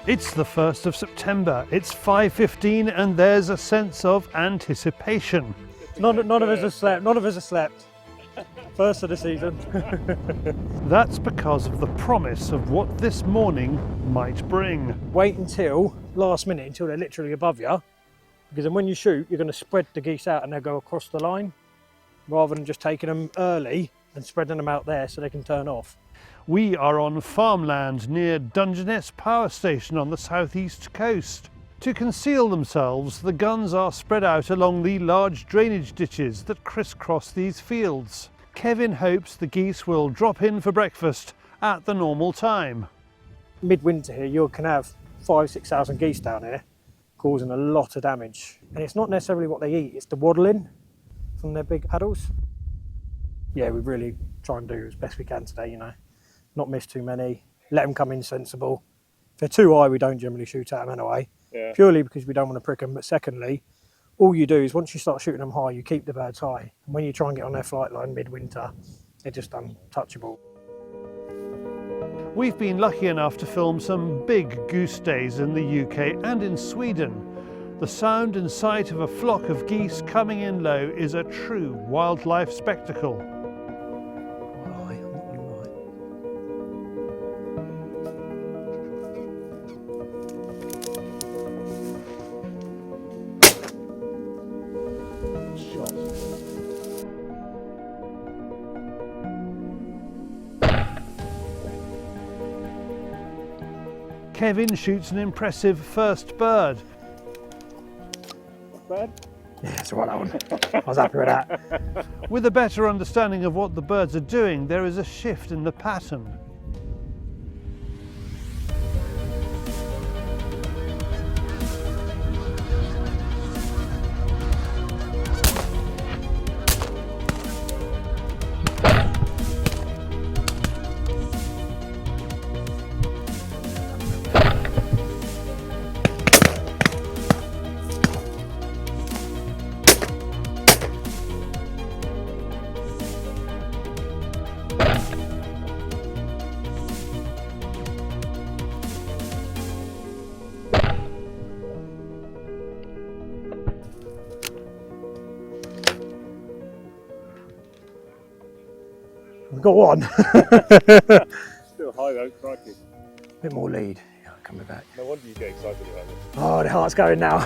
It's the 1st of September, it's 5:15 and there's a sense of anticipation. None of us have slept. First of the season. That's because of the promise of what this morning might bring. Wait until last minute, until they're literally above you, because then when you shoot, you're going to spread the geese out and they'll go across the line, rather than just taking them early and spreading them out there so they can turn off. We are on farmland near Dungeness power station on the southeast coast. To conceal themselves, the guns are spread out along the large drainage ditches that crisscross these fields. Kevin hopes the geese will drop in for breakfast at the normal time. Midwinter here, you can have 5,000–6,000 geese down here, causing a lot of damage. And it's not necessarily what they eat, it's the waddling from their big paddles. Yeah, we really try and do as best we can today, you know. Not miss too many, let them come in sensible. If they're too high, we don't generally shoot at them anyway, purely because we don't want to prick them. But secondly, all you do is once you start shooting them high, you keep the birds high. And when you try and get on their flight line midwinter, they're just untouchable. We've been lucky enough to film some big goose days in the UK and in Sweden. The sound and sight of a flock of geese coming in low is a true wildlife spectacle. Kevin shoots an impressive first bird. Bird? Yeah, it's all right, that one. I was happy with that. With a better understanding of what the birds are doing, there is a shift in the pattern. We've got one. Still high though, crikey. A bit more lead. Yeah, coming back. No wonder you get excited about it. Oh, the heart's going now.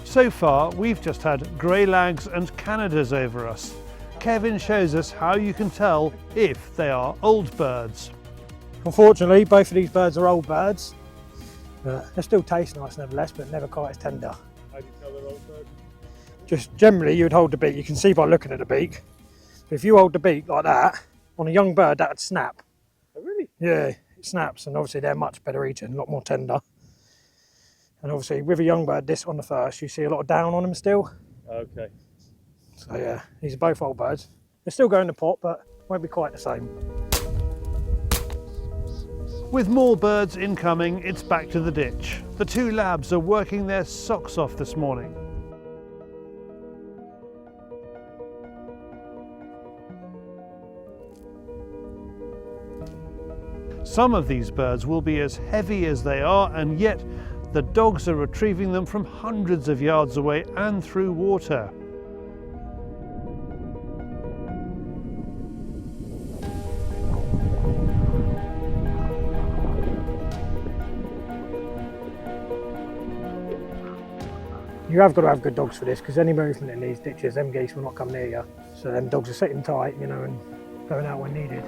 So far, we've just had greylags and Canadas over us. Kevin shows us how you can tell if they are old birds. Unfortunately, both of these birds are old birds. They still taste nice nevertheless, but never quite as tender. How do you tell they're old birds? Just generally, you would hold the beak. You can see by looking at the beak. But if you hold the beak like that, on a young bird, that would snap. Oh, really? Yeah, it snaps, and obviously they're much better eaten, a lot more tender. And obviously, with a young bird, this on the first, you see a lot of down on them still. Okay. So yeah, these are both old birds. They still go in the pot, but won't be quite the same. With more birds incoming, it's back to the ditch. The two labs are working their socks off this morning. Some of these birds will be as heavy as they are, and yet the dogs are retrieving them from hundreds of yards away and through water. You have got to have good dogs for this, because any movement in these ditches, them geese will not come near you. So them dogs are sitting tight, you know, and going out when needed.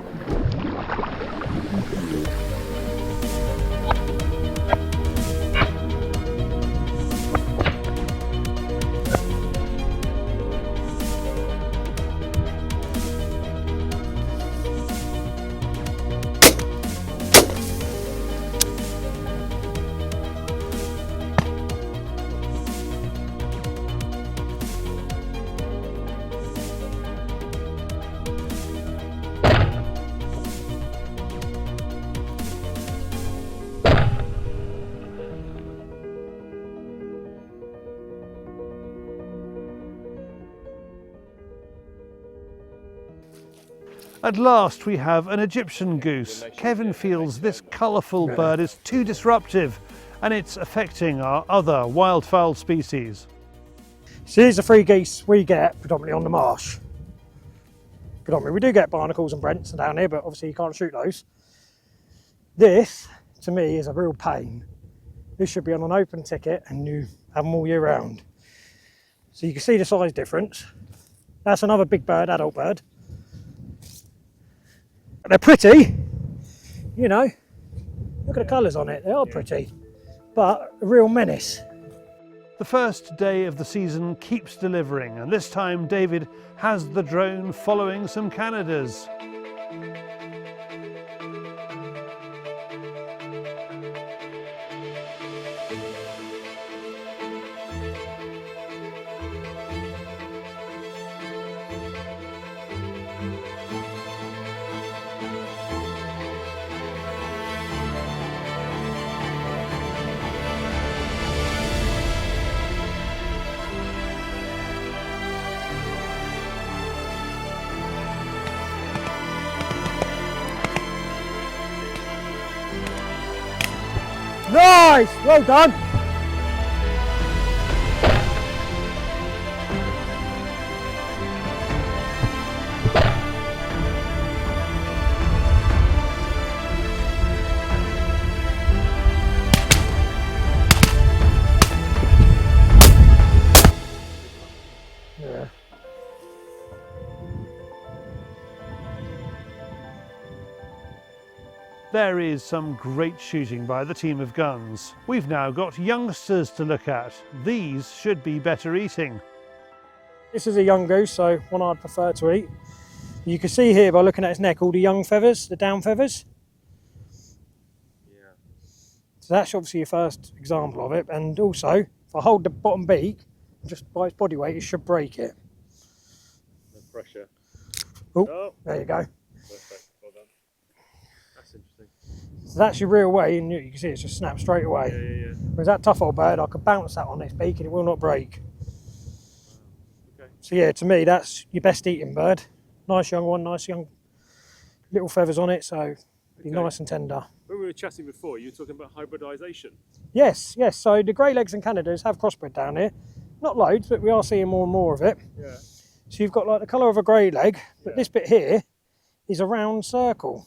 At last we have an Egyptian goose. Kevin feels this colourful bird is too disruptive and it's affecting our other wildfowl species. So here's the 3 geese we get predominantly on the marsh. Predominantly, we do get barnacles and brents down here, but obviously you can't shoot those. This, to me, is a real pain. This should be on an open ticket and you have them all year round. So you can see the size difference. That's another big bird, adult bird. They're pretty, you know, look at the colours on it, they are pretty, but a real menace. The first day of the season keeps delivering, and this time David has the drone following some Canadas. Nice, well done. Yeah. There is some great shooting by the team of guns. We've now got youngsters to look at. These should be better eating. This is a young goose, so one I'd prefer to eat. You can see here by looking at its neck all the young feathers, the down feathers. Yeah. So that's obviously your first example of it. And also, if I hold the bottom beak, just by its body weight, it should break it. No pressure. Oh, there you go. Perfect. Well done. That's interesting. So that's your real way, and you can see it's just snapped straight away. Yeah. Whereas that tough old bird, I could bounce that on its beak and it will not break. Okay. So yeah, to me, that's your best eating bird. Nice young one, nice young little feathers on it, so be nice and tender. When we were chatting before, you were talking about hybridisation. Yes. So the greylegs and Canadas have crossbred down here. Not loads, but we are seeing more and more of it. Yeah. So you've got like the colour of a greylag, but Yeah. this bit here is a round circle.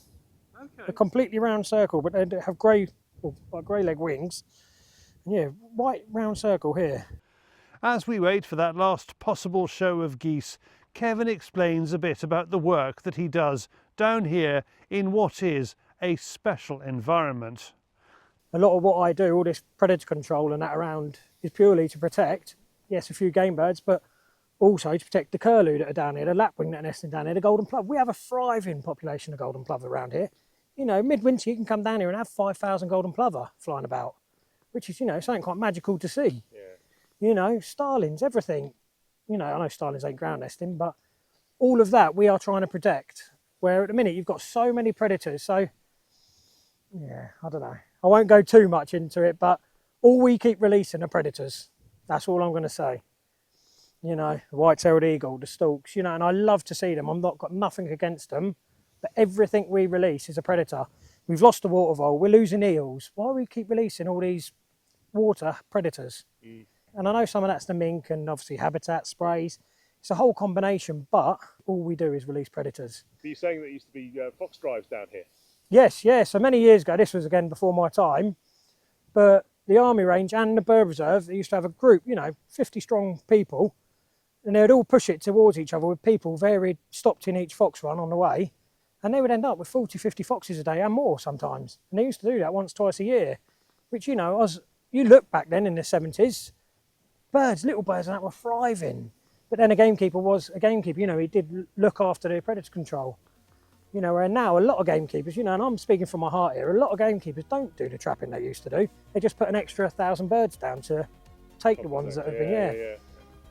Okay. A completely round circle, but they have grey, or like greylag wings. And yeah, white round circle here. As we wait for that last possible show of geese, Kevin explains a bit about the work that he does down here in what is a special environment. A lot of what I do, all this predator control and that around, is purely to protect, yes, a few game birds, but also to protect the curlew that are down here, the lapwing that are nesting down here, the golden plover. We have a thriving population of golden plover around here. You know, midwinter you can come down here and have 5,000 golden plover flying about, which is, you know, something quite magical to see. Yeah. You know, starlings, everything. You know, I know starlings ain't ground nesting, but all of that we are trying to protect. Where at the minute you've got so many predators, so yeah, I don't know. I won't go too much into it, but all we keep releasing are predators. That's all I'm going to say. You know, the white-tailed eagle, the storks, you know, and I love to see them. I've not got nothing against them, but everything we release is a predator. We've lost the water vole, we're losing eels. Why do we keep releasing all these water predators? And I know some of that's the mink and obviously habitat sprays. It's a whole combination, but all we do is release predators. So you're saying that used to be fox drives down here? Yes. So many years ago, this was again before my time, but the army range and the bird reserve, they used to have a group, you know, 50 strong people, and they would all push it towards each other with people varied, stopped in each fox run on the way, and they would end up with 40, 50 foxes a day and more sometimes. And they used to do that once, twice a year, which, you know, you look back then in the 70s, birds, little birds and that were thriving. But then a gamekeeper was a gamekeeper, you know, he did look after the predator control. You know, where now a lot of gamekeepers, you know, and I'm speaking from my heart here, a lot of gamekeepers don't do the trapping they used to do. They just put an extra 1,000 birds down to take the ones that have been, yeah.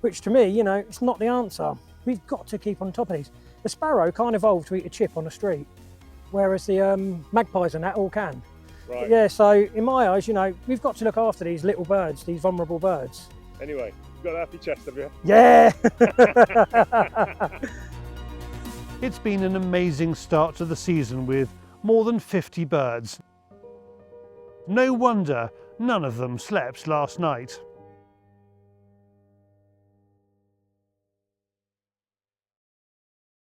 Which to me, you know, it's not the answer. We've got to keep on top of these. The sparrow can't evolve to eat a chip on the street, whereas the magpies and that all can. Right. But yeah, so in my eyes, you know, we've got to look after these little birds, these vulnerable birds. Anyway, you've got a happy chest, have you? Yeah! It's been an amazing start to the season with more than 50 birds. No wonder none of them slept last night.